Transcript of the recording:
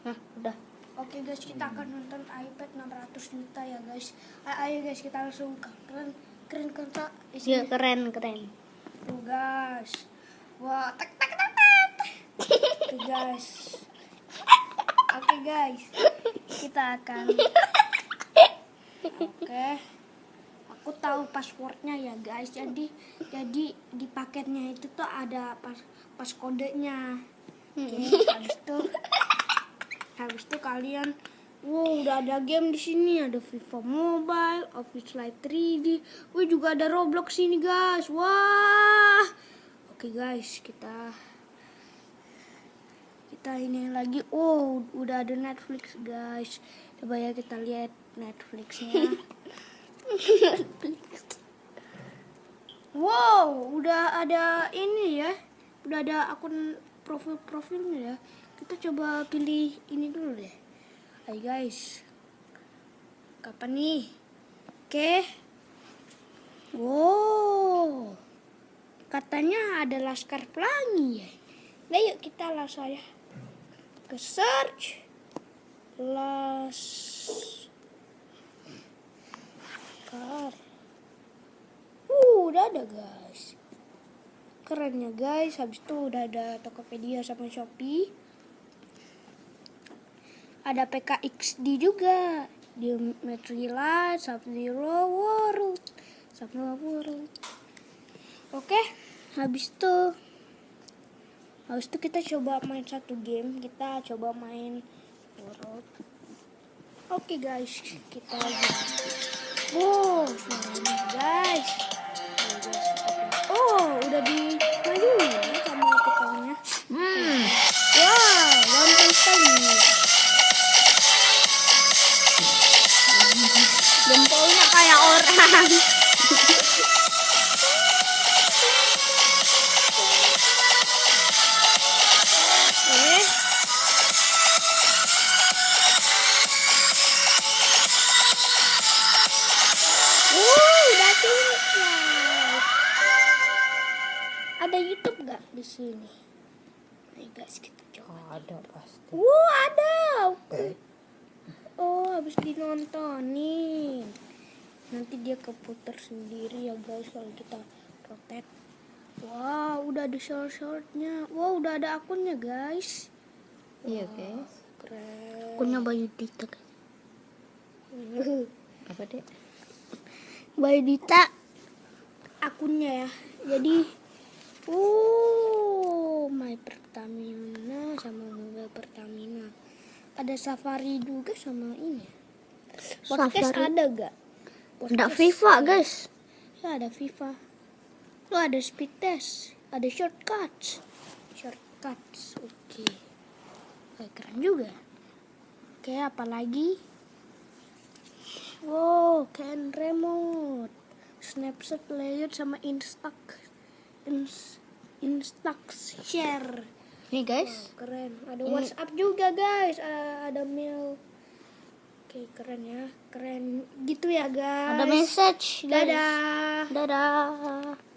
Nah, udah. Oke guys, kita akan nonton iPad 600 juta ya guys. Ayo guys, kita langsung buka. Keren kan tak? Iya, keren. Tuh guys. Wah, tak. Oke guys. Kita akan. Oke. Aku tahu passwordnya ya guys. Jadi di paketnya itu tuh ada pas kodenya. Oke, habis itu kalian, wow, udah ada game di sini, ada FIFA Mobile, Office Live 3D, juga ada Roblox sini guys, wah. Oke guys, kita ini lagi, oh, udah ada Netflix guys, coba ya kita lihat Netflixnya. Wow, udah ada ini ya, udah ada akun profilnya ya. Kita coba pilih ini dulu deh. Hai guys, kapan nih? Oke. Wow, katanya ada Laskar Pelangi ya. Nah yuk kita langsung aja ke search Laskar. Udah ada guys. Keren ya guys. Habis itu udah ada Tokopedia sama Shopee. Ada PKXD juga, Geometry Light, Sub-Zero World. Oke, habis itu kita coba main satu game. Kita coba main World. Oke guys, kita lagi. Wow, suaranya guys. Oh, udah dimajuin ya sama tukangnya. Wow, gampang sekali. Jempolnya kayak orang. Udah selesai. Ada YouTube gak di sini? Ayo guys, kita coba. Ada pasti. Ada. Oh, habis dinontonin. Nanti dia keputar sendiri ya guys kalau kita rotate. Wow, udah ada short-shortnya. Wow, udah ada akunnya guys. Iya guys. Keren. Akunnya Bayu Dita. Apa deh? Bayu Dita akunnya ya. Jadi, My Pertamina sama Mobil Pertamina. Ada Safari juga sama ini. Podcast Safari. ada gak? Ada FIFA guys. Ya ada FIFA. Tuh ada speed test. Ada shortcuts. Oke. Keren juga. Oke, apalagi? Wow, can remote. Snapshot layout sama Instax share. Nih guys. Keren. Ada WhatsApp juga guys. Ada mail. Oke, keren ya. Keren gitu ya guys. Ada message guys. Dadah. Dadah.